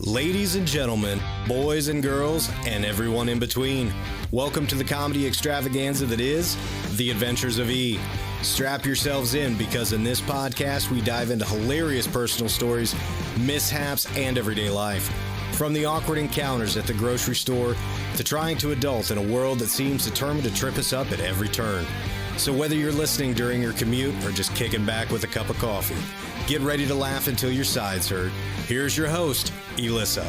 Ladies and gentlemen, boys and girls, and everyone in between, welcome to the comedy extravaganza that is The Adventures of E. Strap yourselves in because in this podcast we dive into hilarious personal stories, mishaps, and everyday life. From the awkward encounters at the grocery store to trying to adult in a world that seems determined to trip us up at every turn. So whether you're listening during your commute or just kicking back with a cup of coffee, get ready to laugh until your sides hurt. Here's your host, Elissa.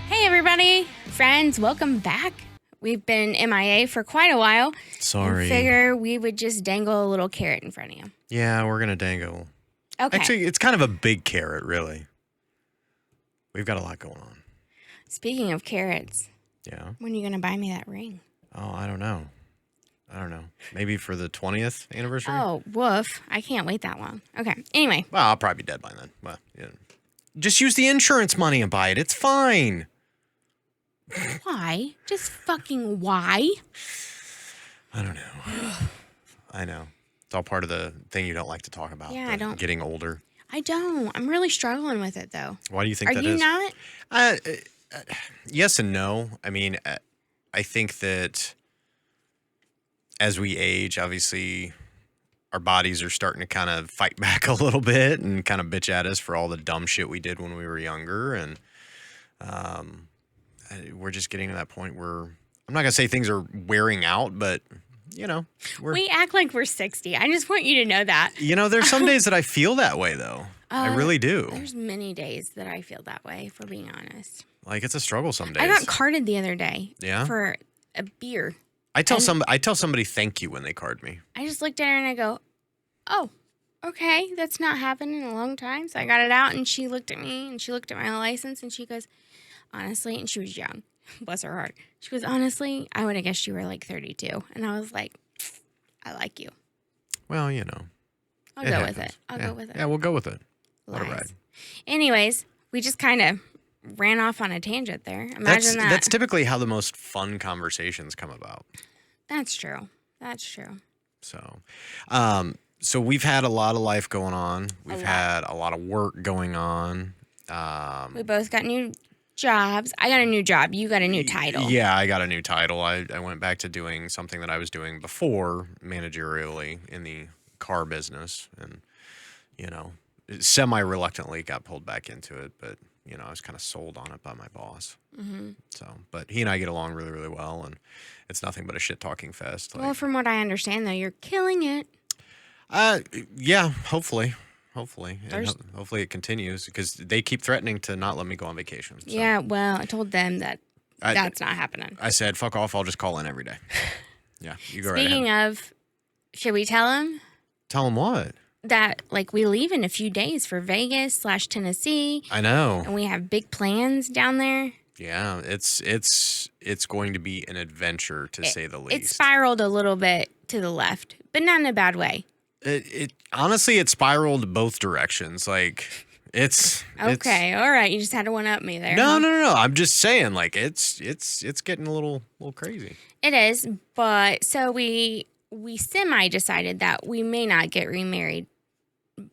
Hey everybody, friends, welcome back. We've been MIA for quite a while. Sorry. I figure we would just dangle a little carrot in front of you. Yeah, we're going to dangle. Okay. Actually, it's kind of a big carrot, really. We've got a lot going on. Speaking of carrots, Yeah. when are you going to buy me that ring? Oh, I don't know. Maybe for the 20th anniversary? Oh, woof. I can't wait that long. Okay. Anyway. Well, I'll probably be dead by then. Well, yeah. Just use the insurance money and buy it. It's fine. Why? Just fucking why? I don't know. I know. It's all part of the thing you don't like to talk about. Yeah, I don't. Getting older. I don't. I'm really struggling with it, though. Why do you think that is? Are you not? Yes and no. I mean, I think that as we age, obviously, our bodies are starting to kind of fight back a little bit and kind of bitch at us for all the dumb shit we did when we were younger. And we're just getting to that point where I'm not going to say things are wearing out, but, you know. We act like we're 60. I just want you to know that. You know, there's some days that I feel that way, though. I really do. There's many days that I feel that way, for being honest. Like, it's a struggle some days. I got carded the other day. Yeah? For a beer. I tell somebody thank you when they card me. I just looked at her and I go, oh, okay, that's not happened in a long time. So I got it out and she looked at me and she looked at my license and she goes, honestly, and she was young, bless her heart. She goes, honestly, I would have guessed you were like 32. And I was like, I like you. Well, you know. I'll go with it. I'll go with it. Yeah, we'll go with it. Lies. What a ride. Anyways, we just kind of ran off on a tangent there. Imagine that. That's typically how the most fun conversations come about. That's true. That's true. So we've had a lot of life going on. We've had a lot of work going on. We both got new jobs. I got a new job. You got a new title. Yeah, I got a new title. I went back to doing something that I was doing before managerially in the car business, and you know, semi-reluctantly got pulled back into it, but you know, I was kind of sold on it by my boss. Mm-hmm. So, but he and I get along really, really well, and it's nothing but a shit-talking fest. Well, from what I understand, though, you're killing it. Yeah, hopefully. And hopefully it continues, because they keep threatening to not let me go on vacation. So. Yeah, well, I told them that that's not happening. I said, fuck off, I'll just call in every day. Yeah, you go right ahead. Speaking of, should we tell them? Tell them what? That, like, we leave in a few days for Vegas/Tennessee. I know. And we have big plans down there. Yeah, it's going to be an adventure, to say the least. It spiraled a little bit to the left, but not in a bad way. It honestly, it spiraled both directions. Like, it's... Okay, all right. You just had to one-up me there. No, huh? no. I'm just saying, like, it's getting a little crazy. It is, but so we semi-decided that we may not get remarried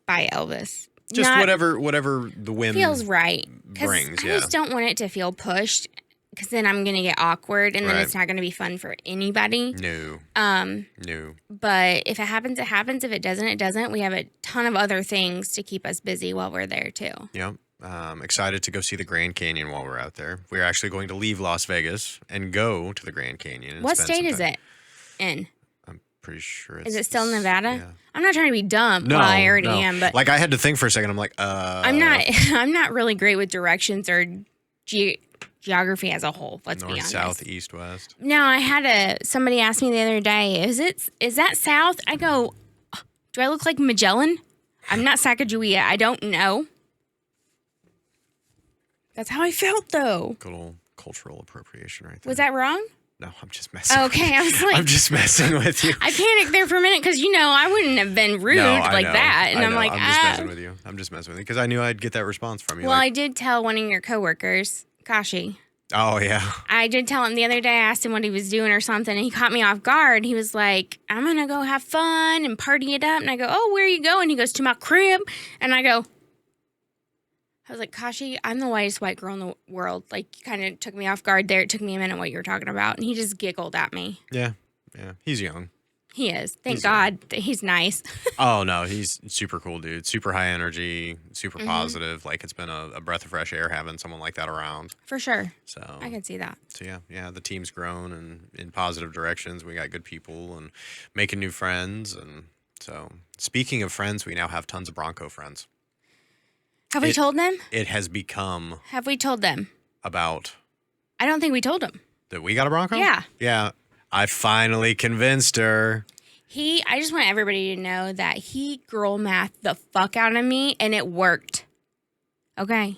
by Elvis. Just whatever the whim feels right. brings, I just don't want it to feel pushed, because then I'm going to get awkward, and then it's not going to be fun for anybody. No. No. But if it happens, it happens. If it doesn't, it doesn't. We have a ton of other things to keep us busy while we're there, too. Yep. Excited to go see the Grand Canyon while we're out there. We're actually going to leave Las Vegas and go to the Grand Canyon. And what state is it in? Pretty sure Is it still Nevada? Yeah. I'm not trying to be dumb. No, well, I already no. am, but like I had to think for a second. I'm like, I'm not really great with directions or geography as a whole. Let's be honest. North, south, east, west. No, I had somebody ask me the other day, is that south? I go, do I look like Magellan? I'm not Sacagawea. I don't know. That's how I felt, though. Good old cultural appropriation right there. Was that wrong? No, I'm just messing with you. Okay, I was like... I'm just messing with you. I panicked there for a minute because, I wouldn't have been rude that. And I'm like, I'm just messing with you. I'm just messing with you because I knew I'd get that response from you. Well, I did tell one of your coworkers, Kashi. Oh, yeah. I did tell him the other day, I asked him what he was doing or something, and he caught me off guard. He was like, I'm going to go have fun and party it up. And I go, oh, where are you going? He goes, to my crib. And I go, I was like, Kashi, I'm the whitest white girl in the world. Like, you kind of took me off guard there. It took me a minute what you were talking about. And he just giggled at me. Yeah. He's young. He is. Thank He's God that he's nice. Oh, no. He's super cool, dude. Super high energy, super positive. Like, it's been a breath of fresh air having someone like that around. For sure. So I can see that. So, yeah. The team's grown and in positive directions. We got good people and making new friends. And so, speaking of friends, we now have tons of Bronco friends. Have we told them? It has become Have we told them? about I don't think we told them. that we got a Bronco? Yeah. Yeah. I finally convinced her. I just want everybody to know that he girl mathed the fuck out of me and it worked. Okay.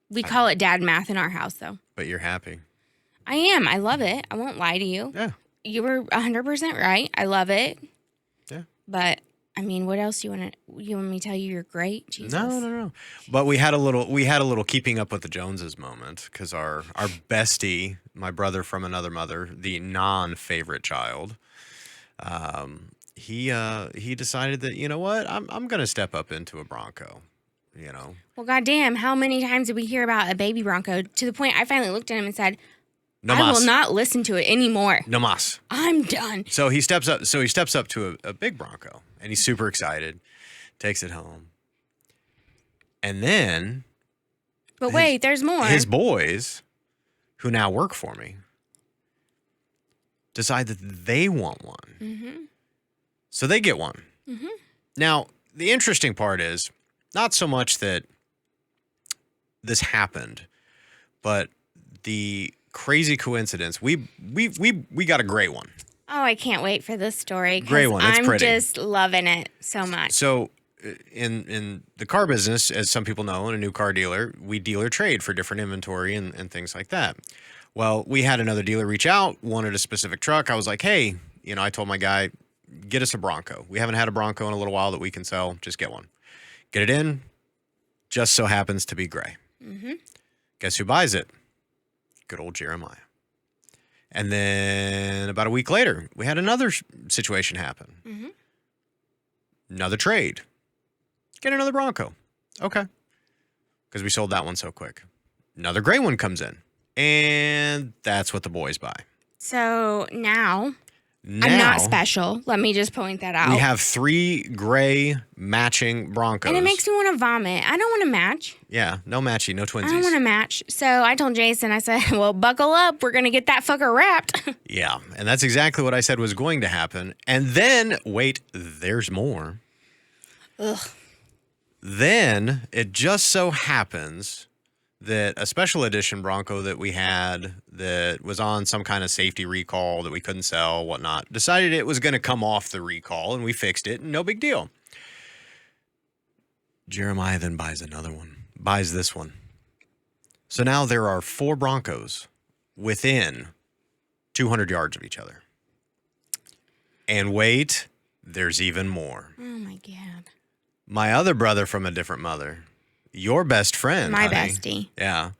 We call it dad math in our house though. But you're happy. I am. I love it. I won't lie to you. Yeah. You were 100% right. I love it. Yeah. But I mean, what else you want me to tell you? You're great. Jesus. No. But we had a little keeping up with the Joneses moment because our bestie, my brother from another mother, the non-favorite child, he decided that, you know what, I'm gonna step up into a Bronco. You know. Well, goddamn, how many times did we hear about a baby Bronco to the point I finally looked at him and said, No I mas. will not listen to it anymore. No mas. I'm done. So he steps up to a big Bronco and he's super excited, takes it home. And then But wait, there's more. his boys, who now work for me, decide that they want one. Mm-hmm. So they get one. Mm-hmm. Now, the interesting part is not so much that this happened, but the crazy coincidence. We got a gray one. Oh, I can't wait for this story. 'Cause Gray one. It's I'm pretty. just loving it so much. So in the car business, as some people know, in a new car dealer, we dealer trade for different inventory and things like that. Well, we had another dealer reach out, wanted a specific truck. I was like, hey, I told my guy, get us a Bronco. We haven't had a Bronco in a little while that we can sell. Just get one. Get it in. Just so happens to be gray. Mm-hmm. Guess who buys it? Good old Jeremiah. And then about a week later, we had another situation happen. Mm-hmm. Another trade. Get another Bronco. Okay. Because we sold that one so quick. Another gray one comes in. And that's what the boys buy. So now I'm not special. Let me just point that out. We have 3 gray matching Broncos. And it makes me want to vomit. I don't want to match. Yeah, no matchy, no twinsies. I don't want to match. So I told Jason, I said, well, buckle up. We're going to get that fucker wrapped. Yeah, and that's exactly what I said was going to happen. And then, wait, there's more. Ugh. Then it just so happens that a special edition Bronco that we had that was on some kind of safety recall that we couldn't sell, whatnot, decided it was going to come off the recall, and we fixed it, and no big deal. Jeremiah then buys another one, buys this one. So now there are 4 Broncos within 200 yards of each other. And wait, there's even more. Oh, my God. My other brother from a different mother, your best friend, My honey. bestie. Yeah.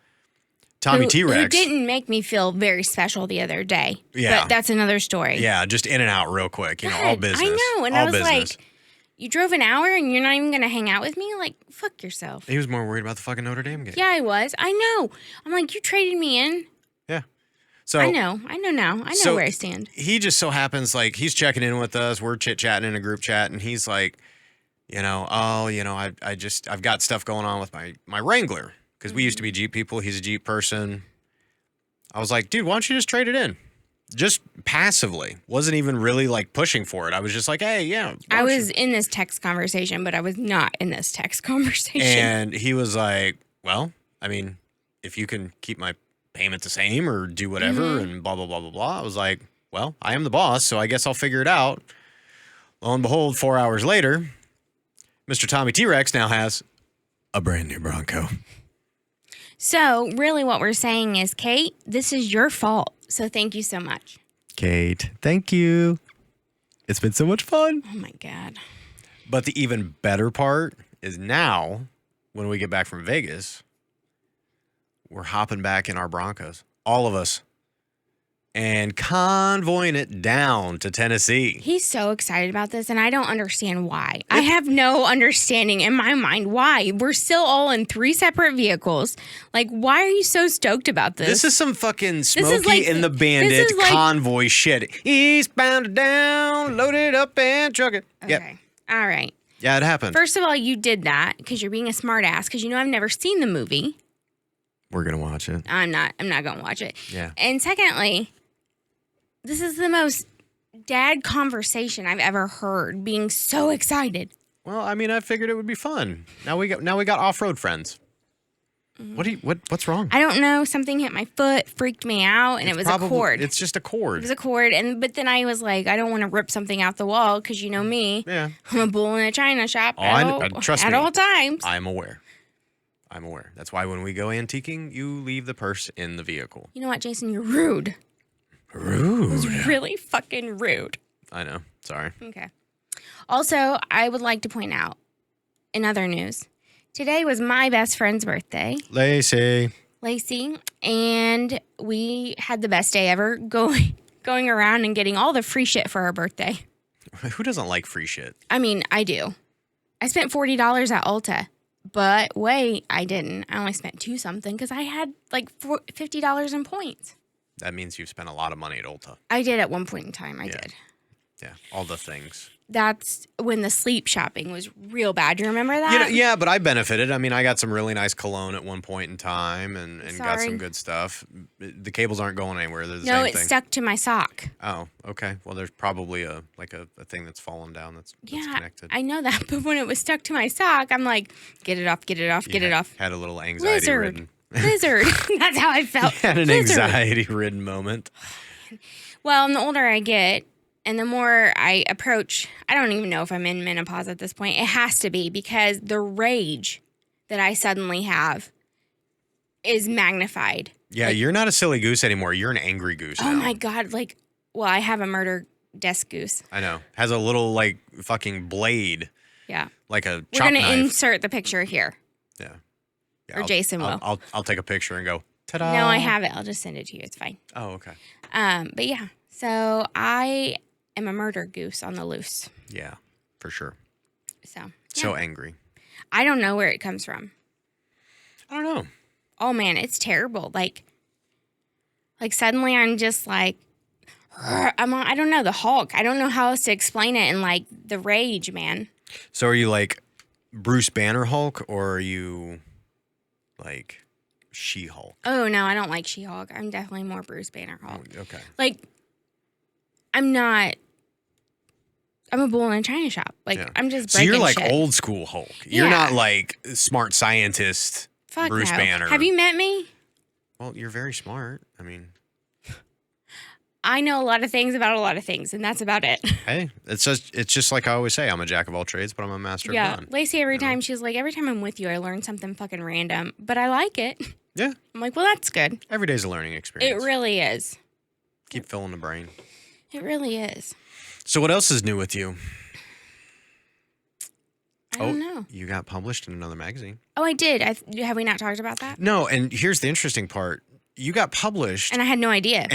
Tommy T-Rex. Who didn't make me feel very special the other day. Yeah. But that's another story. Yeah, just in and out real quick. All God, business. I know. And all I was business. like, you drove an hour and you're not even going to hang out with me? Like, fuck yourself. He was more worried about the fucking Notre Dame game. Yeah, I was. I know. I'm like, you traded me in. Yeah. So I know now. I know where I stand. He just so happens, like, he's checking in with us. We're chit-chatting in a group chat, and he's like, I've got stuff going on with my Wrangler. Because we used to be Jeep people. He's a Jeep person. I was like, dude, why don't you just trade it in? Just passively. Wasn't even really, like, pushing for it. I was just like, hey, yeah. I was in this text conversation, but I was not in this text conversation. And he was like, well, I mean, if you can keep my payment the same or do whatever and blah, blah, blah, blah, blah. I was like, well, I am the boss, so I guess I'll figure it out. Lo and behold, 4 hours later, Mr. Tommy T-Rex now has a brand new Bronco. So really what we're saying is, Kate, this is your fault. So thank you so much. Kate, thank you. It's been so much fun. Oh, my God. But the even better part is now, when we get back from Vegas, we're hopping back in our Broncos. All of us. and convoying it down to Tennessee. He's so excited about this, and I don't understand why. I have no understanding in my mind why. We're still all in 3 separate vehicles. Like, why are you so stoked about this? This is some fucking Smokey and the Bandit convoy shit. Eastbound to down, load it up and truck it. Okay. Yep. All right. Yeah, it happened. First of all, you did that because you're being a smart ass because you know I've never seen the movie. We're going to watch it. I'm not going to watch it. Yeah. And secondly, this is the most dad conversation I've ever heard, being so excited. Well, I mean, I figured it would be fun. Now we got off-road friends. What's wrong? I don't know. Something hit my foot, freaked me out, and it was a cord. It's just a cord. It was a cord, but then I was like, I don't want to rip something out the wall because you know me. Yeah. I'm a bull in a china shop trust me, at all times. I'm aware. That's why when we go antiquing, you leave the purse in the vehicle. You know what, Jason? You're rude. Rude. It was really fucking rude. I know. Sorry. Okay. Also, I would like to point out, in other news, today was my best friend's birthday. Lacey, and we had the best day ever going around and getting all the free shit for her birthday. Who doesn't like free shit? I mean, I do. I spent $40 at Ulta. But wait, I didn't. I only spent $2 something because I had like $50 in points. That means you've spent a lot of money at Ulta. I did at one point in time. I did. Yeah, all the things. That's when the sleep shopping was real bad. Do you remember that? Yeah, but I benefited. I mean, I got some really nice cologne at one point in time and got some good stuff. The cables aren't going anywhere. They're the same thing. No, it stuck to my sock. Oh, okay. Well, there's probably a thing that's fallen down that's connected. I know that. But when it was stuck to my sock, I'm like, get it off, get it off, get it off. Had a little anxiety-ridden. Lizard. That's how I felt. Had an anxiety-ridden moment. Well, and the older I get, and the more I approach, I don't even know if I'm in menopause at this point. It has to be because the rage that I suddenly have is magnified. Yeah, you're not a silly goose anymore. You're an angry goose now. Oh, my God. I have a murder desk goose. I know. Has a little, fucking blade. Yeah. Like a chop knife. We're going to insert the picture here. Yeah. Or Jason will. I'll take a picture and go, ta-da. No, I have it. I'll just send it to you. It's fine. Oh, okay. But yeah. So I am a murder goose on the loose. Yeah, for sure. So angry. I don't know where it comes from. I don't know. Oh man, it's terrible. Like suddenly I'm just like, I don't know, the Hulk. I don't know how else to explain it. And the rage, man. So are you like Bruce Banner Hulk or are you like She-Hulk? Oh no, I don't like She-Hulk. I'm definitely more Bruce Banner Hulk. Oh, okay. I'm a bull in a china shop. I'm just breaking shit. So you're like old school Hulk. You're not like smart scientist Bruce Banner. Have you met me? Well, you're very smart. I mean, I know a lot of things about a lot of things, and that's about it. Hey, it's just like I always say, I'm a jack of all trades, but I'm a master of none. Lacey, every time she's like, every time I'm with you, I learn something fucking random, but I like it. Yeah. I'm like, well, that's good. Every day's a learning experience. It really is. Keep filling the brain. It really is. So what else is new with you? I don't know. You got published in another magazine. Oh, I did. Have we not talked about that? No, and here's the interesting part. You got published. And I had no idea.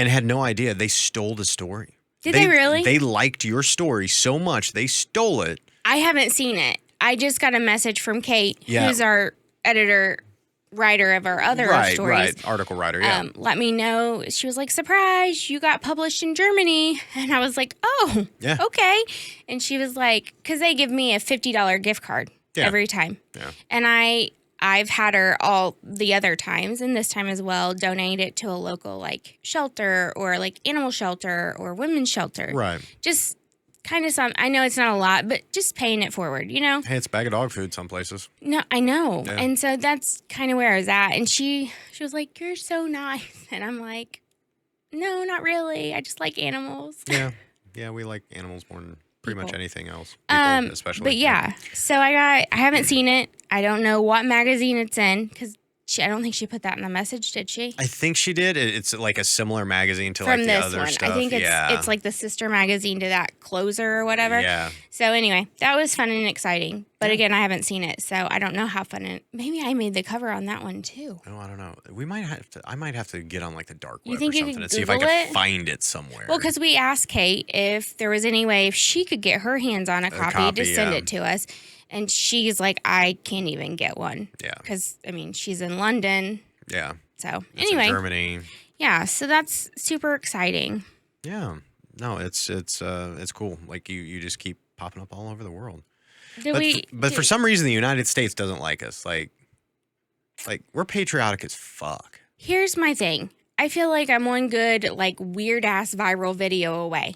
They stole the story. Did they really? They liked your story so much, they stole it. I haven't seen it. I just got a message from Kate, who's our writer of our other stories. Right, article writer, yeah. Let me know. She was like, surprise, you got published in Germany. And I was like, oh, yeah. Okay. And she was like, because they give me a $50 gift card every time. Yeah. And I've had her all the other times, and this time as well, donate it to a local shelter or animal shelter or women's shelter. Right. Just kind of I know it's not a lot, but just paying it forward, you know? Hey, it's a bag of dog food some places. No, I know. Yeah. And so that's kind of where I was at. And she was like, you're so nice. And I'm like, no, not really. I just like animals. Yeah. Yeah, we like animals more than pretty much anything else. People especially. But yeah, so I haven't seen it. I don't know what magazine it's in because I don't think she put that in the message, did she? I think she did. It's like a similar magazine to From the this other one. stuff. I think it's like the sister magazine to that Closer or whatever. Yeah. So anyway, that was fun and exciting. But again, I haven't seen it, so I don't know how fun it. Maybe I made the cover on that one too. Oh, I don't know. I might have to get on like the dark web You think or you something could and see if I Google can it? find it somewhere. Well, because we asked Kate if there was any way if she could get her hands on a copy to send it to us. And she's like, I can't even get one. Yeah. Because, I mean, she's in London. Yeah. So, It's anyway. in Germany. Yeah, so that's super exciting. Yeah. No, it's cool. Like you just keep popping up all over the world. But for some reason, the United States doesn't like us. Like we're patriotic as fuck. Here's my thing. I feel like I'm one good, like, weird-ass viral video away.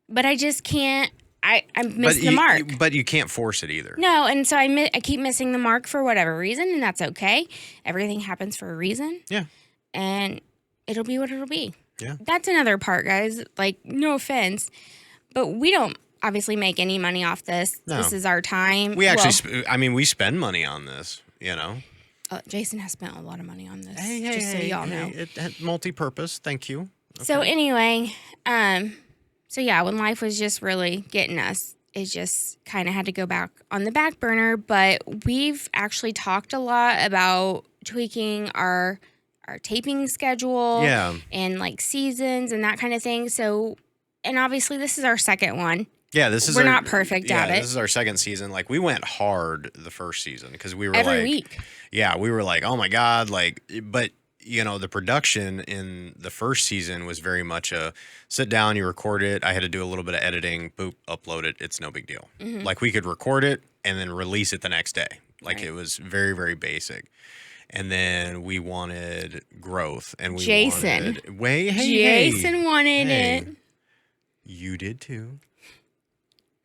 But I just can't. I missed the mark. But you can't force it either. No, and so I keep missing the mark for whatever reason, and that's okay. Everything happens for a reason. Yeah. And it'll be what it'll be. Yeah. That's another part, guys. Like, no offense, but we don't obviously make any money off this. No. This is our time. We actually, we spend money on this, you know. Jason has spent a lot of money on this, Hey, just so y'all know. It had multi-purpose. Thank you. Okay. So anyway, so yeah, when life was just really getting us, it just kind of had to go back on the back burner. But we've actually talked a lot about tweaking our taping schedule, and like seasons and that kind of thing. So, and obviously this is our second one. Yeah, we're not perfect at it. This is our second season. Like we went hard the first season because we were every week. Yeah, we were like, oh my God, like, but you know, the production in the first season was very much a sit down, you record it. I had to do a little bit of editing, boop, upload it. It's no big deal. Mm-hmm. Like we could record it and then release it the next day. Like it was very, very basic. And then we wanted growth, and we Jason wanted wanted it. You did too.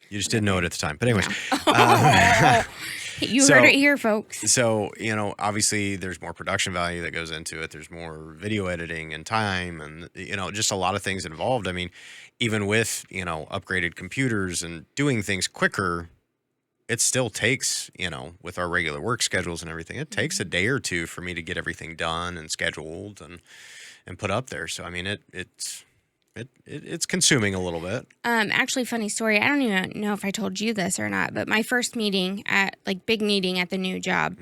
You just didn't know it at the time. But anyways, You heard it here, folks. So, you know, obviously there's more production value that goes into it. There's more video editing and time and, you know, just a lot of things involved. I mean, even with, you know, upgraded computers and doing things quicker, it still takes, you know, with our regular work schedules and everything, it takes a day or two for me to get everything done and scheduled and put up there. So, I mean, it's consuming a little bit. Actually, funny story. I don't even know if I told you this or not, but my first meeting big meeting at the new job,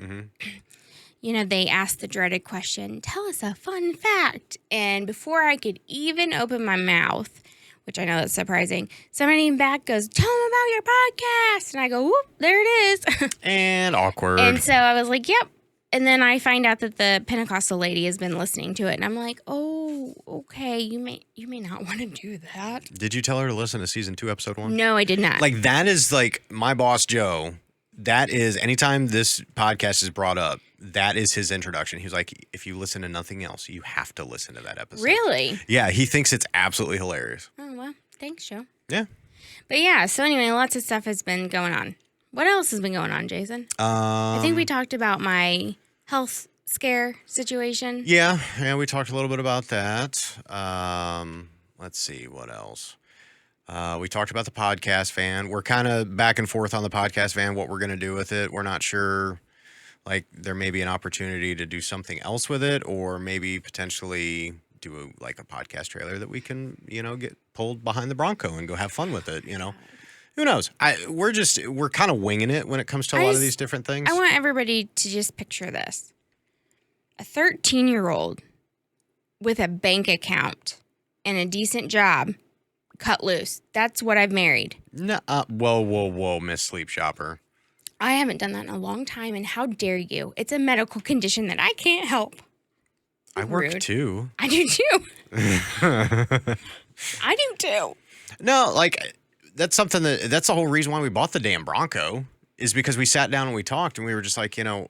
you know, they asked the dreaded question, tell us a fun fact. And before I could even open my mouth, which I know that's surprising, somebody in back goes, tell them about your podcast. And I go, whoop, there it is. And awkward. And so I was like, yep. And then I find out that the Pentecostal lady has been listening to it. And I'm like, oh, okay, you may not want to do that. Did you tell her to listen to season 2, episode 1? No, I did not. Like, that is like my boss, Joe. That is, anytime this podcast is brought up, that is his introduction. He's like, if you listen to nothing else, you have to listen to that episode. Really? Yeah, he thinks it's absolutely hilarious. Oh, well, thanks, Joe. Yeah. But yeah, so anyway, lots of stuff has been going on. What else has been going on, Jason? I think we talked about my health scare situation. Yeah, we talked a little bit about that. Let's see, what else? We talked about the podcast van. We're kind of back and forth on the podcast van, what we're going to do with it. We're not sure. Like, there may be an opportunity to do something else with it, or maybe potentially do a podcast trailer that we can, you know, get pulled behind the Bronco and go have fun with it, you know. Who knows? We're kind of winging it when it comes to a lot of these different things. I want everybody to just picture this. A 13-year-old with a bank account and a decent job cut loose. That's what I've married. No, whoa, Miss Sleep Shopper. I haven't done that in a long time, and how dare you? It's a medical condition that I can't help. I work too. I do too. I do too. No, like, that's the whole reason why we bought the damn Bronco, is because we sat down and we talked and we were just like, you know,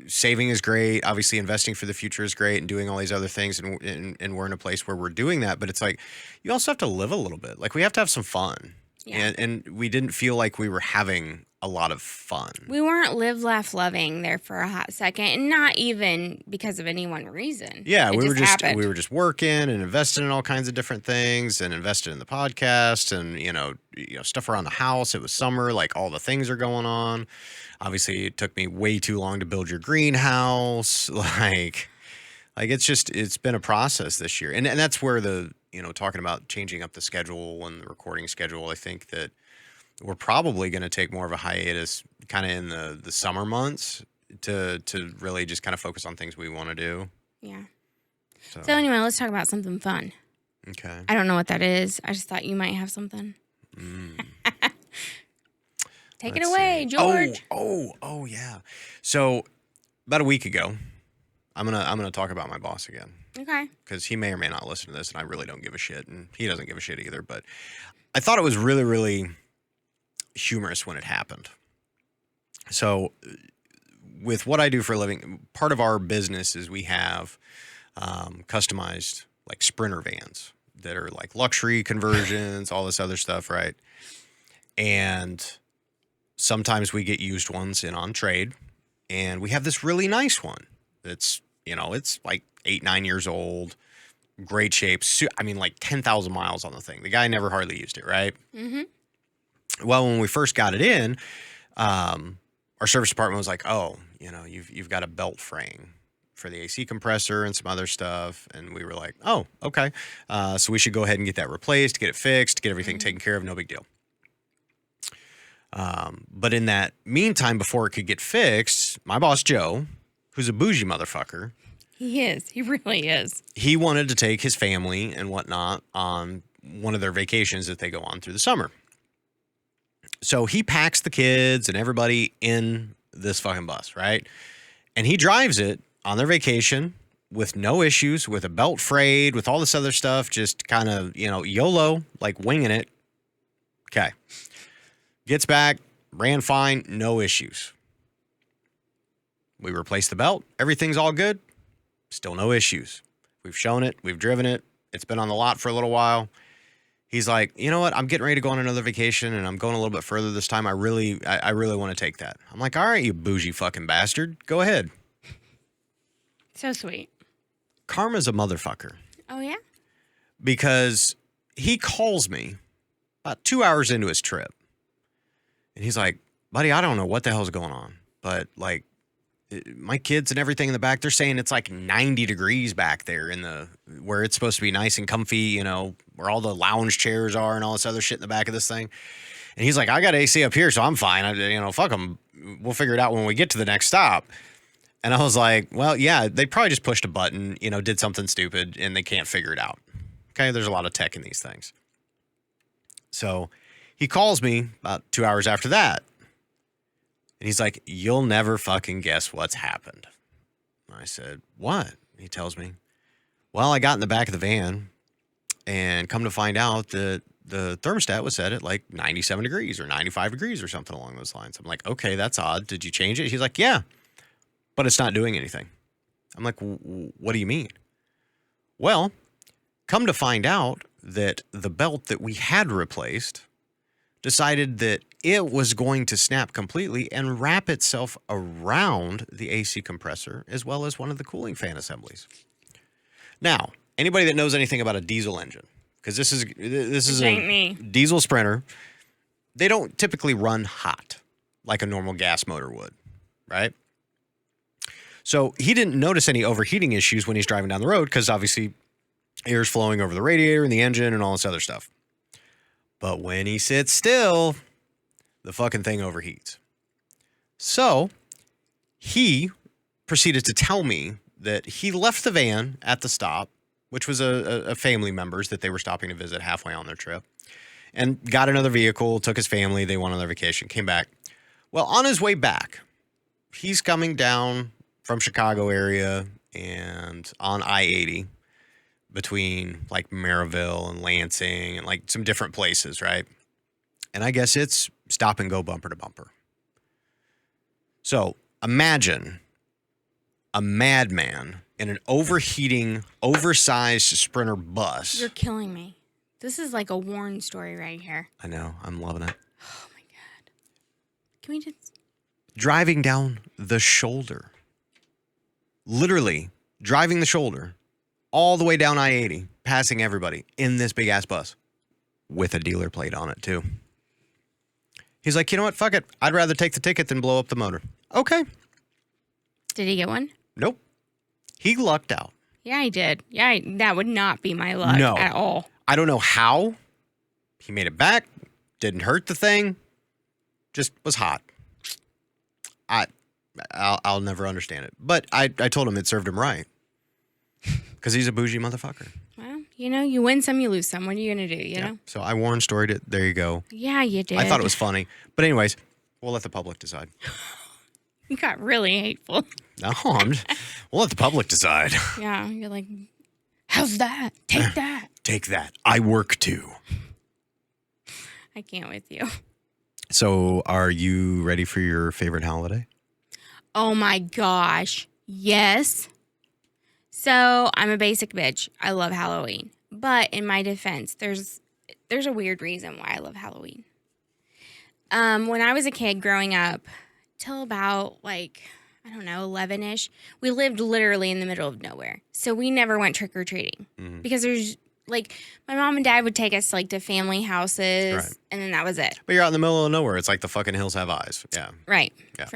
saving is great. Obviously, investing for the future is great and doing all these other things. And we're in a place where we're doing that. But it's like, you also have to live a little bit. Like, we have to have some fun. Yeah. And we didn't feel like we were having a lot of fun. We weren't live, laugh, loving there for a hot second, and not even because of any one reason. Yeah, we were just working and investing in all kinds of different things, and invested in the podcast, and you know stuff around the house. It was summer, like all the things are going on. Obviously, it took me way too long to build your greenhouse. Like it's been a process this year, and that's where talking about changing up the schedule and the recording schedule. I think that we're probably going to take more of a hiatus kind of in the summer months to really just kind of focus on things we want to do. Yeah. So anyway, let's talk about something fun. Okay. I don't know what that is. I just thought you might have something. Take it away, George. Oh, yeah. So about a week ago, I'm gonna talk about my boss again. Okay. Because he may or may not listen to this, and I really don't give a shit, and he doesn't give a shit either. But I thought it was really, really humorous when it happened. So with what I do for a living, part of our business is we have customized like Sprinter vans that are like luxury conversions, all this other stuff, right? And sometimes we get used ones in on trade, and we have this really nice one that's, it's like 8-9 years old, great shape. I mean, like 10,000 miles on the thing. The guy never hardly used it, right? Mm-hmm. Well, when we first got it in, our service department was like, "Oh, you've got a belt fraying for the AC compressor and some other stuff." And we were like, "Oh, okay. So we should go ahead and get that replaced, get it fixed, get everything taken care of. No big deal." But in that meantime, before it could get fixed, my boss, Joe, who's a bougie motherfucker. He is. He really is. He wanted to take his family and whatnot on one of their vacations that they go on through the summer. So he packs the kids and everybody in this fucking bus, right? And he drives it on their vacation with no issues, with a belt frayed, with all this other stuff, just kind of, YOLO, like winging it. Okay. Gets back, ran fine, no issues. We replaced the belt. Everything's all good. Still no issues. We've shown it. We've driven it. It's been on the lot for a little while. He's like, "You know what? I'm getting ready to go on another vacation, and I'm going a little bit further this time. I really want to take that." I'm like, "All right, you bougie fucking bastard. Go ahead." So sweet. Karma's a motherfucker. Oh, yeah? Because he calls me about 2 hours into his trip. And he's like, "Buddy, I don't know what the hell's going on, but like my kids and everything in the back, they're saying it's like 90 degrees back there where it's supposed to be nice and comfy, where all the lounge chairs are and all this other shit in the back of this thing." And he's like, "I got AC up here, so I'm fine. Fuck them. We'll figure it out when we get to the next stop." And I was like, "Well, yeah, they probably just pushed a button, did something stupid, and they can't figure it out." Okay, there's a lot of tech in these things. So he calls me about 2 hours after that. And he's like, "You'll never fucking guess what's happened." I said, "What?" He tells me, "Well, I got in the back of the van and come to find out that the thermostat was set at like 97 degrees or 95 degrees or something along those lines." I'm like, "Okay, that's odd. Did you change it?" He's like, "Yeah, but it's not doing anything." I'm like, "What do you mean?" Well, come to find out that the belt that we had replaced decided that it was going to snap completely and wrap itself around the AC compressor as well as one of the cooling fan assemblies. Now, anybody that knows anything about a diesel engine, because this is a diesel Sprinter, they don't typically run hot like a normal gas motor would, right? So he didn't notice any overheating issues when he's driving down the road because obviously air's flowing over the radiator and the engine and all this other stuff. But when he sits still, the fucking thing overheats. So he proceeded to tell me that he left the van at the stop, which was a family member's that they were stopping to visit halfway on their trip, and got another vehicle, took his family, they went on their vacation, came back. Well, on his way back, he's coming down from Chicago area and on I-80 between like Maryville and Lansing and like some different places, right? And I guess it's stop and go bumper to bumper. So imagine a madman in an overheating, oversized Sprinter bus. You're killing me. This is like a Warren story right here. I know. I'm loving it. Oh, my God. Can we just... Driving down the shoulder. Literally driving the shoulder all the way down I-80, passing everybody in this big-ass bus with a dealer plate on it, too. He's like, "You know what? Fuck it. I'd rather take the ticket than blow up the motor." Okay. Did he get one? Nope. He lucked out. Yeah, I did. Yeah, that would not be my luck at all. I don't know how. He made it back. Didn't hurt the thing. just was hot. I'll never understand it. But I told him it served him right. Because he's a bougie motherfucker. Well, you win some, you lose some. What are you going to do, you know? So I Warren storied it. There you go. Yeah, you did. I thought it was funny. But anyways, we'll let the public decide. You got really hateful. No, we'll let the public decide. Yeah, you're like, how's that? Take that. Take that. I work too. I can't with you. So are you ready for your favorite holiday? Oh my gosh. Yes. So I'm a basic bitch. I love Halloween. But in my defense, there's a weird reason why I love Halloween. When I was a kid growing up, till about 11-ish, we lived literally in the middle of nowhere. So we never went trick-or-treating. Mm-hmm. Because there's my mom and dad would take us to family houses, right, and then that was it. But you're out in the middle of nowhere. It's like the fucking hills have eyes. Yeah. Right. Yeah.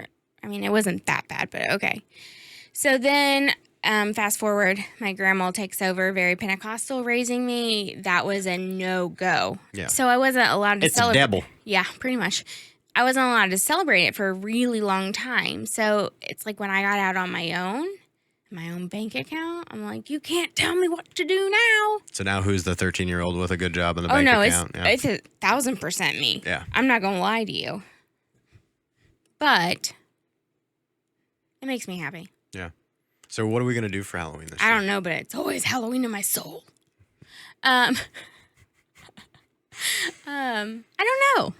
It wasn't that bad, but okay. So then, fast forward, my grandma takes over, very Pentecostal, raising me. That was a no-go. Yeah. So I wasn't allowed to celebrate. It's a devil. Yeah, pretty much. I wasn't allowed to celebrate it for a really long time. So it's like when I got out on my own bank account, I'm like, you can't tell me what to do now. So now who's the 13-year-old with a good job in the bank account? It's 1,000% me. Yeah. I'm not going to lie to you. But it makes me happy. Yeah. So what are we going to do for Halloween this year? I don't know, but it's always Halloween in my soul. I don't know.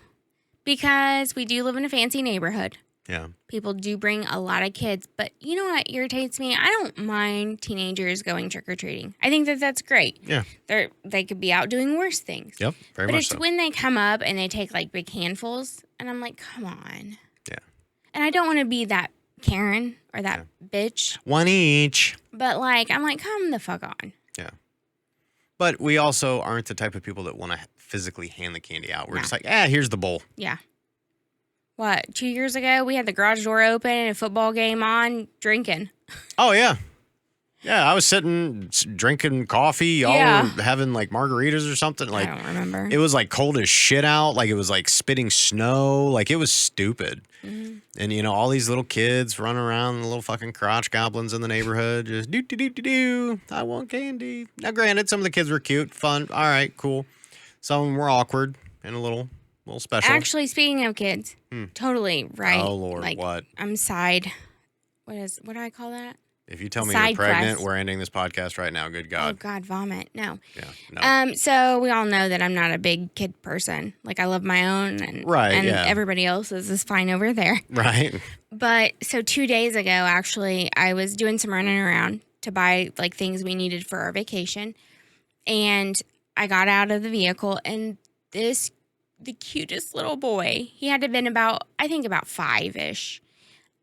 Because we do live in a fancy neighborhood. Yeah. People do bring a lot of kids. But you know what irritates me? I don't mind teenagers going trick-or-treating. I think that's great. Yeah. They could be out doing worse things. Yep, very but much it's so. when they come up and they take big handfuls. And I'm like, come on. Yeah. And I don't want to be that Karen or that bitch. One each. But I'm like, come the fuck on. Yeah. But we also aren't the type of people that want to physically hand the candy out. We're just like, here's the bowl. Yeah. What, 2 years ago, we had the garage door open and a football game on, drinking. Oh, yeah. Yeah, I was sitting, drinking coffee. Y'all were having margaritas or something. I don't remember. It was cold as shit out. It was spitting snow. It was stupid. Mm-hmm. And, all these little kids running around, the little fucking crotch goblins in the neighborhood, just do. I want candy. Now, granted, some of the kids were cute, fun. All right, cool. Some of them were awkward and a little special. Actually, speaking of kids, totally right. Oh, Lord, what? I'm side. What do I call that? If you tell me you're pregnant, we're ending this podcast right now. Good God. Oh, God, vomit. No. Yeah, no. So we all know that I'm not a big kid person. I love my own, and everybody else's is fine over there. Right. But so 2 days ago, actually, I was doing some running around to buy things we needed for our vacation, and I got out of the vehicle, and the cutest little boy, he had to have been about 5-ish.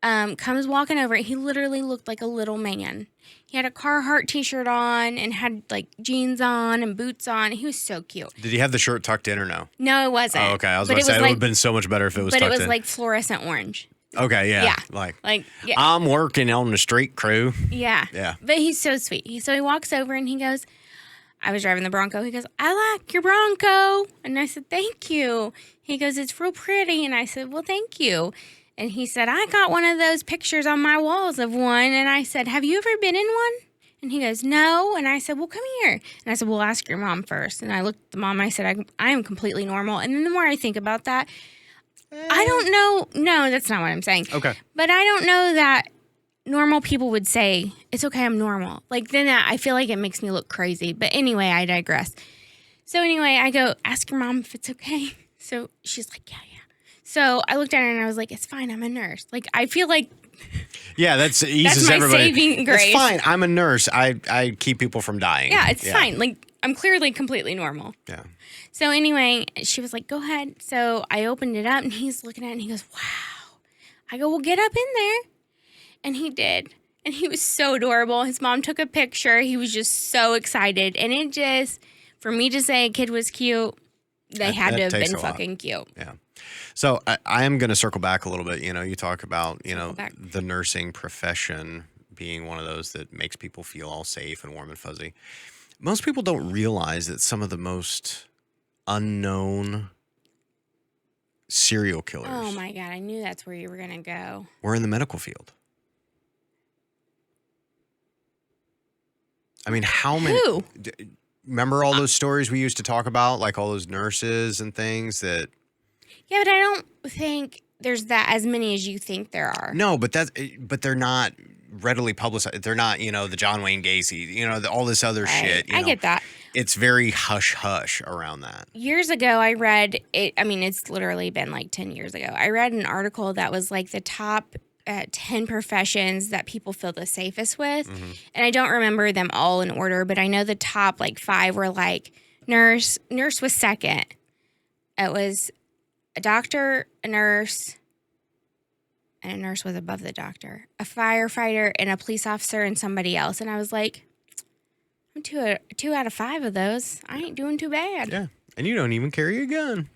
Comes walking over. He literally looked like a little man. He had a Carhartt t-shirt on and had jeans on and boots on. He was so cute. Did he have the shirt tucked in or no? No, it wasn't. Oh, okay. I was about to say it would have been so much better if it was tucked in. But it was fluorescent orange. Okay, yeah. Yeah. I'm working on the street crew. Yeah. Yeah. But he's so sweet. So he walks over and he goes, I was driving the Bronco. He goes, I like your Bronco. And I said, thank you. He goes, it's real pretty. And I said, well, thank you. And he said, I got one of those pictures on my walls of one. And I said, have you ever been in one? And he goes, no. And I said, well, come here. And I said, well, ask your mom first. And I looked at the mom. I said, I am completely normal. And then the more I think about that, I don't know. No, that's not what I'm saying. Okay. But I don't know that normal people would say, it's okay, I'm normal. Then I feel like it makes me look crazy. But anyway, I digress. So anyway, I go, ask your mom if it's okay. So she's like, yeah. So I looked at her and I was like, it's fine, I'm a nurse. I feel like... Yeah, that eases my everybody. Saving grace. It's fine, I'm a nurse. I keep people from dying. Yeah, it's fine. I'm clearly completely normal. Yeah. So anyway, she was like, go ahead. So I opened it up and he's looking at it and he goes, wow. I go, well, get up in there. And he did. And he was so adorable. His mom took a picture. He was just so excited. And it just, for me to say a kid was cute, they had to have been fucking cute. Yeah. So I am going to circle back a little bit. You talk about, the nursing profession being one of those that makes people feel all safe and warm and fuzzy. Most people don't realize that some of the most unknown serial killers. Oh my God, I knew that's where you were going to go. We're in the medical field. I mean, how many? Who? Remember all those stories we used to talk about, like all those nurses and things that. Yeah, but I don't think there's that as many as you think there are. No, but they're not readily publicized. They're not, the John Wayne Gacy, all this other shit. I get that. It's very hush hush around that. Years ago, I read it. I mean, it's literally been like 10 years ago. I read an article that was like the top 10 professions that people feel the safest with. Mm-hmm. And I don't remember them all in order, but I know the top like 5 were like nurse. Nurse was second. It was a doctor, a nurse, and a nurse was above the doctor, a firefighter, and a police officer, and somebody else. And I was like, I'm 2 out of 5 of those. I ain't doing too bad. Yeah. And you don't even carry a gun.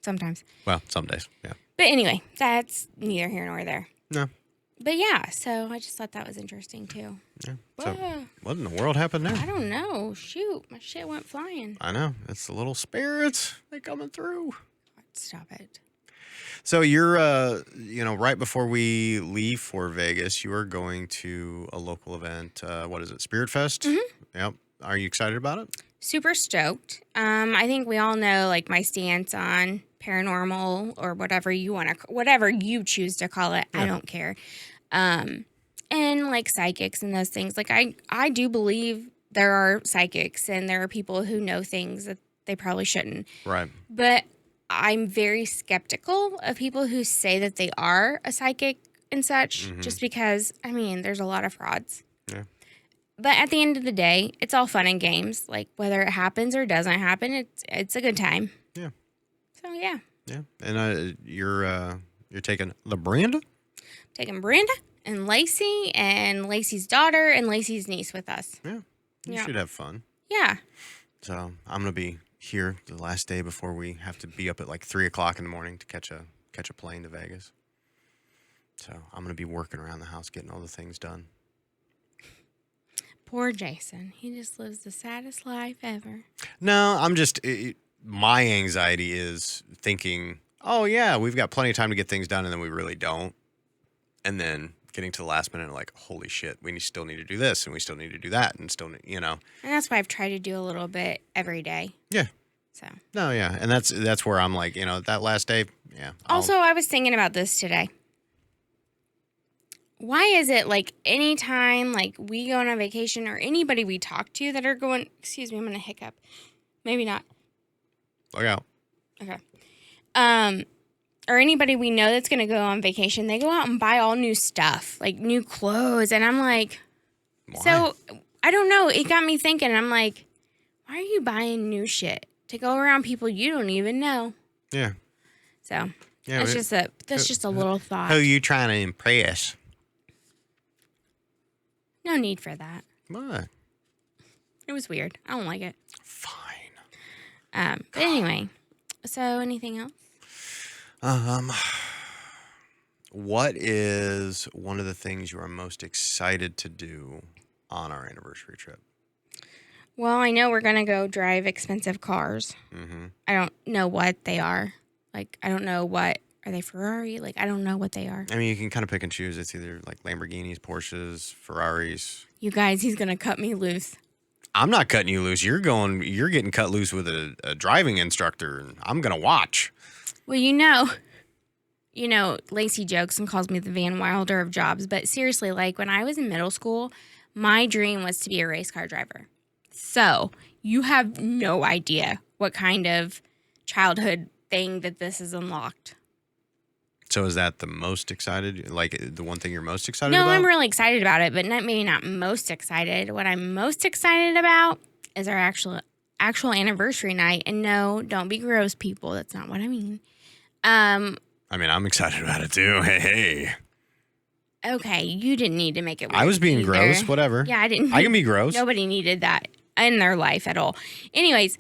Sometimes. Well, some days, yeah. But anyway, that's neither here nor there. No. But yeah, so I just thought that was interesting too. Yeah. So what in the world happened there? I don't know. Shoot, my shit went flying. I know. It's the little spirits. They coming through. Stop it. So you're, right before we leave for Vegas, you are going to a local event. What is it? Spirit Fest? Mm-hmm. Yep. Are you excited about it? Super stoked. I think we all know like my stance on paranormal or whatever you choose to call it. Yeah. I don't care. And like psychics and those things. Like I do believe there are psychics and there are people who know things that they probably shouldn't. Right. But I'm very skeptical of people who say that they are a psychic and such, just because, I mean, there's a lot of frauds. Yeah. But at the end of the day, it's all fun and games. Like, whether it happens or doesn't happen, it's a good time. Yeah. So, yeah. Yeah. And you're taking the Brenda? Taking Brenda and Lacey and Lacey's daughter and Lacey's niece with us. Yeah. You should have fun. Yeah. So, I'm going to be here the last day before we have to be up at like 3 o'clock in the morning to catch a plane to Vegas. So I'm going to be working around the house, getting all the things done. Poor Jason. He just lives the saddest life ever. No, my anxiety is thinking, oh yeah, we've got plenty of time to get things done, and then we really don't. And then getting to the last minute and like, holy shit, we still need to do this and we still need to do that and still, And that's why I've tried to do a little bit every day. Yeah. So. No, yeah. And that's where I'm like, that last day, yeah. Also, I was thinking about this today. Why is it like anytime like we go on a vacation or anybody we talk to that are going, excuse me, I'm going to hiccup. Maybe not. Look out. Okay. Or anybody we know that's going to go on vacation, they go out and buy all new stuff, like new clothes. And I'm like, why? So I don't know. It got me thinking. I'm like, why are you buying new shit to go around people you don't even know? Yeah. So yeah, that's just a little thought. Who are you trying to impress? No need for that. What? It was weird. I don't like it. Fine. But anyway, so anything else? What is one of the things you are most excited to do on our anniversary trip? Well, I know we're going to go drive expensive cars. Mm-hmm. I don't know what they are. Like, I don't know are they Ferrari? Like, I don't know what they are. I mean, you can kind of pick and choose. It's either like Lamborghinis, Porsches, Ferraris. You guys, he's going to cut me loose. I'm not cutting you loose. You're getting cut loose with a driving instructor, and I'm going to watch. Well, Lacey jokes and calls me the Van Wilder of jobs. But seriously, like when I was in middle school, my dream was to be a race car driver. So you have no idea what kind of childhood thing that this has unlocked. So is that the most excited, like the one thing you're most excited about? No, I'm really excited about it, but maybe not most excited. What I'm most excited about is our actual anniversary night. And no, don't be gross, people. That's not what I mean. I mean, I'm excited about it too. Hey. Okay, you didn't need to make it weird. I was being either. gross, whatever. Yeah, I didn't. I can be gross. Nobody needed that in their life at all. Anyways,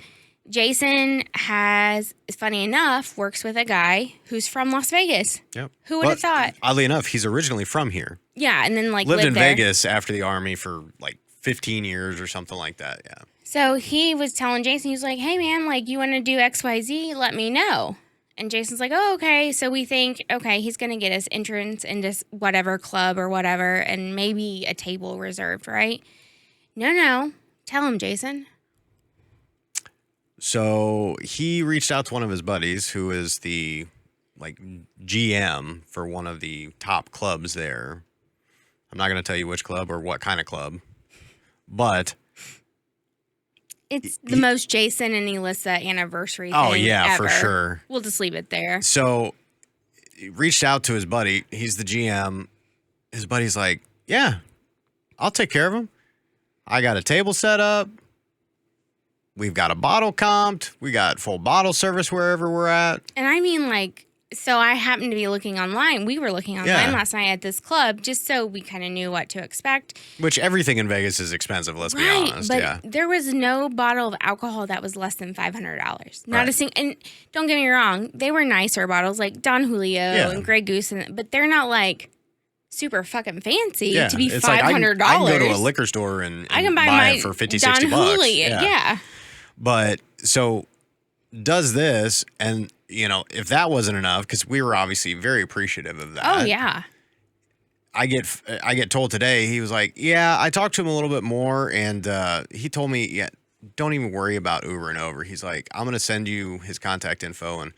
Jason funny enough, works with a guy who's from Las Vegas. Yep. Who would have thought? Oddly enough, he's originally from here. Yeah, and then like lived in there. Vegas after the Army for like 15 years or something like that. Yeah. So he was telling Jason, he was like, hey man, like you want to do XYZ, let me know. And Jason's like, oh, okay. So we think, okay, he's going to get us entrance into whatever club or whatever and maybe a table reserved, right? No. Tell him, Jason. So he reached out to one of his buddies who is the like GM for one of the top clubs there. I'm not going to tell you which club or what kind of club, but it's the most Jason and Elissa anniversary thing for ever. sure. We'll just leave it there. So he reached out to his buddy. He's the GM. His buddy's like, yeah, I'll take care of him. I got a table set up. We've got a bottle comped. We got full bottle service wherever we're at. And I mean, like, so I happened to be looking online. We were looking online last night at this club just so we kind of knew what to expect. Which everything in Vegas is expensive, let's be honest. But there was no bottle of alcohol that was less than $500. Not a single. And don't get me wrong, they were nicer bottles like Don Julio and Grey Goose, but they're not like super fucking fancy to be $500. Like I can go to a liquor store and I can buy it for $50, Don $60. Julio. Yeah. But so does this, and you know, if that wasn't enough, because we were obviously very appreciative of that. Oh yeah. I get told today, he was like, yeah, I talked to him a little bit more, and he told me, yeah, don't even worry about Uber and Over. He's like, I'm gonna send you his contact info, and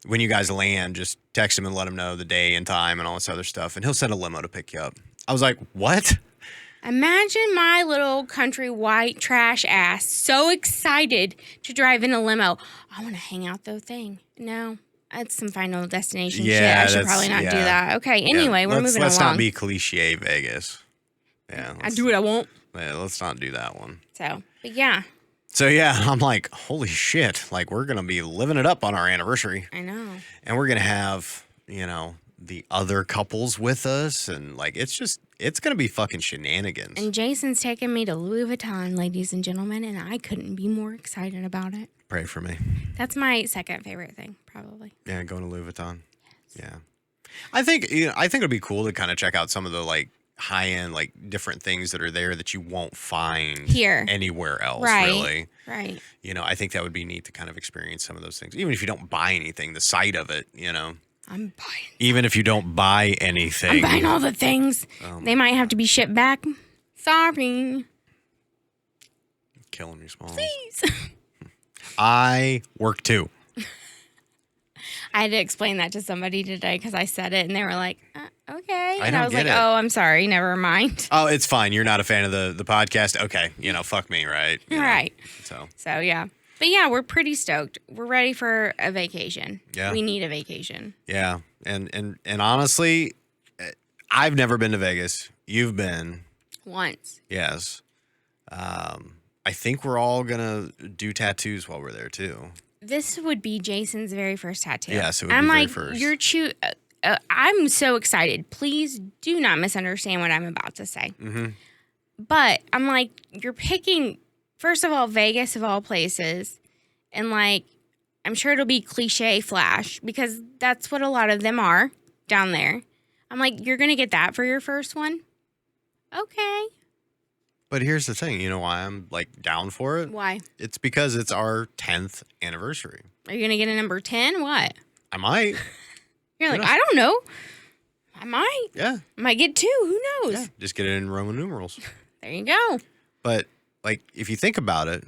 when you guys land, just text him and let him know the day and time and all this other stuff, and he'll send a limo to pick you up. I was like, what? Imagine my little country white trash ass so excited to drive in a limo. I want to hang out the thing. No, that's some Final Destination shit. I should probably not do that. Okay, anyway, we're moving along. Let's not be cliche Vegas. Yeah. I do what I want. Yeah, let's not do that one. So, but yeah. So, yeah, I'm like, holy shit. Like, we're going to be living it up on our anniversary. I know. And we're going to have, you know, the other couples with us. And, like, it's going to be fucking shenanigans. And Jason's taking me to Louis Vuitton, ladies and gentlemen, and I couldn't be more excited about it. Pray for me. That's my second favorite thing, probably. Yeah, going to Louis Vuitton. Yes. Yeah. I think it'd be cool to kind of check out some of the, like, high-end, like, different things that are there that you won't find here anywhere else, really. Right. You know, I think that would be neat to kind of experience some of those things. Even if you don't buy anything, the sight of it, you know. I'm buying. Even if you don't buy anything. I'm buying all the things. They might have to be shipped back. Sorry. Killing me, Smalls. Please. I work too. I had to explain that to somebody today because I said it and they were like, okay. And I was get like, it. oh, I'm sorry. Never mind. Oh, it's fine. You're not a fan of the podcast? Okay. You know, fuck me, right? You know, right. So, yeah. But yeah, we're pretty stoked. We're ready for a vacation. Yeah. We need a vacation. Yeah. And honestly, I've never been to Vegas. You've been. Once. Yes. I think we're all going to do tattoos while we're there, too. This would be Jason's very first tattoo. Yes, it would be very first. I'm so excited. Please do not misunderstand what I'm about to say. Mm-hmm. But I'm like, you're picking, first of all, Vegas of all places. And like, I'm sure it'll be cliche flash because that's what a lot of them are down there. I'm like, you're going to get that for your first one? Okay. But here's the thing. You know why I'm like down for it? Why? It's because it's our 10th anniversary. Are you going to get a number 10? What? I might. You're like, I don't know. I might. Yeah. I might get 2. Who knows? Yeah. Just get it in Roman numerals. There you go. But like, if you think about it,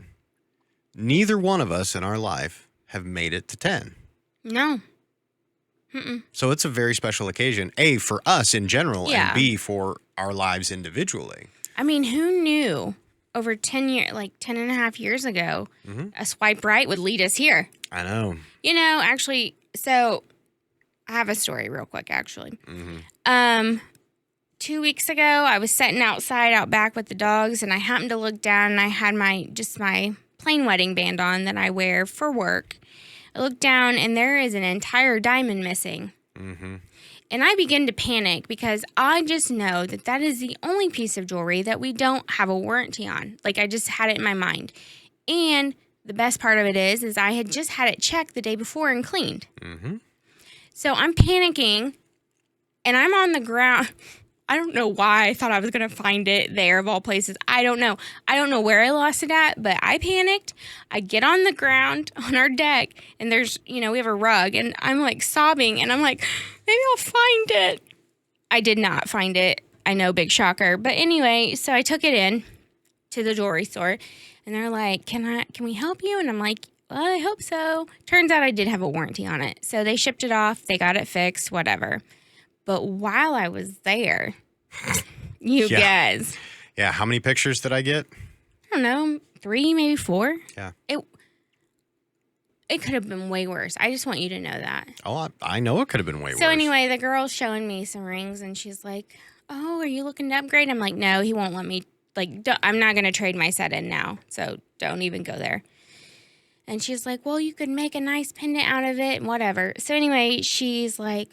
neither one of us in our life have made it to 10. No. Mm-mm. So it's a very special occasion, A, for us in general, Yeah. and B, for our lives individually. I mean, who knew over 10 years, like 10 and a half years ago, a swipe right would lead us here? I know. You know, actually, so I have a story real quick, actually. 2 weeks ago, I was sitting outside out back with the dogs, and I happened to look down, and I had my plain wedding band on that I wear for work. I looked down, and there is an entire diamond missing. Mm-hmm. And I begin to panic because I just know that is the only piece of jewelry that we don't have a warranty on. Like, I just had it in my mind. And the best part of it is I had just had it checked the day before and cleaned. Mm-hmm. So I'm panicking, and I'm on the ground. I don't know why I thought I was going to find it there of all places. I don't know. I don't know where I lost it at, but I panicked. I get on the ground on our deck, and there's, we have a rug, and I'm like sobbing, and I'm like, maybe I'll find it. I did not find it. I know, big shocker. But anyway, so I took it in to the jewelry store, and they're like, can we help you? And I'm like, well, I hope so. Turns out I did have a warranty on it. So they shipped it off. They got it fixed, whatever. But while I was there, you guys. Yeah, how many pictures did I get? I don't know, 3, maybe 4. Yeah. It could have been way worse. I just want you to know that. Oh, I know it could have been way worse. So anyway, the girl's showing me some rings, and she's like, oh, are you looking to upgrade? I'm like, no, he won't let me. Like, I'm not going to trade my set in now, so don't even go there. And she's like, well, you could make a nice pendant out of it and whatever. So anyway, she's like,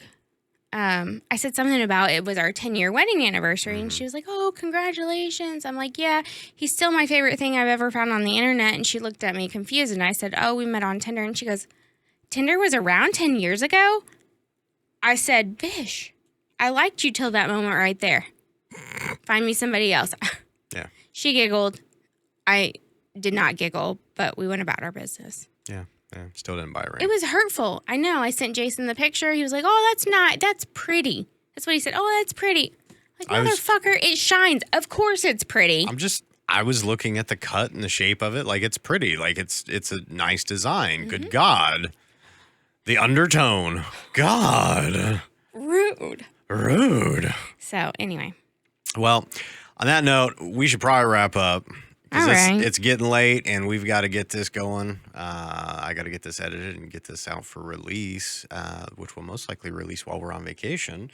I said something about it was our 10-year wedding anniversary. And she was like, oh, congratulations. I'm like, yeah, he's still my favorite thing I've ever found on the internet. And she looked at me confused. And I said, oh, we met on Tinder. And she goes, Tinder was around 10 years ago? I said, Bish, I liked you till that moment right there. Find me somebody else. Yeah. She giggled. I did not giggle, but we went about our business. Yeah. Still didn't buy a ring. It was hurtful. I know. I sent Jason the picture. He was like, oh, that's pretty. That's what he said. Oh, that's pretty. Like, motherfucker, it shines. Of course it's pretty. I was looking at the cut and the shape of it. Like, it's pretty. Like, it's a nice design. Mm-hmm. Good God. The undertone. God. Rude. So, anyway. Well, on that note, we should probably wrap up. All right. It's getting late, and we've got to get this going. I got to get this edited and get this out for release, which will most likely release while we're on vacation.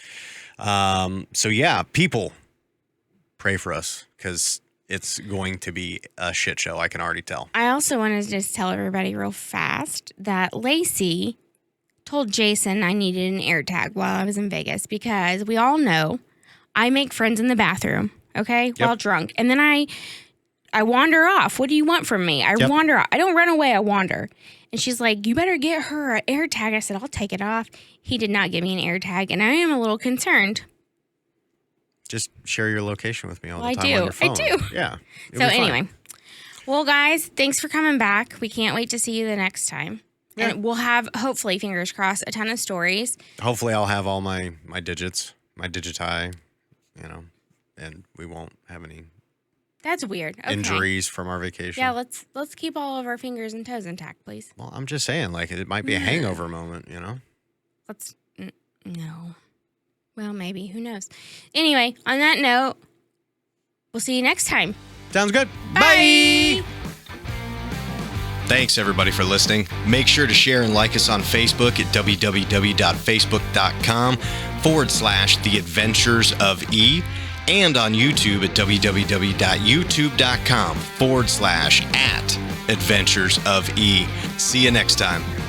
So, yeah, people, pray for us, because it's going to be a shit show. I can already tell. I also wanted to just tell everybody real fast that Lacey told Jason I needed an air tag while I was in Vegas, because we all know I make friends in the bathroom, okay, while drunk. And then I wander off. What do you want from me? I wander off. I don't run away. I wander. And she's like, you better get her an air tag. I said, I'll take it off. He did not give me an air tag, and I am a little concerned. Just share your location with me all the time on your phone. I do. Yeah. So anyway. Well, guys, thanks for coming back. We can't wait to see you the next time. Yeah. And we'll have, hopefully, fingers crossed, a ton of stories. Hopefully I'll have all my digits, my digiti, and we won't have any... That's weird. Okay. Injuries from our vacation. Yeah, let's keep all of our fingers and toes intact, please. Well, I'm just saying, like, it might be a hangover moment, No. Well, maybe. Who knows? Anyway, on that note, we'll see you next time. Sounds good. Bye. Thanks, everybody, for listening. Make sure to share and like us on Facebook at www.facebook.com/The Adventures of E, and on YouTube at www.youtube.com/@Adventures of E. See you next time.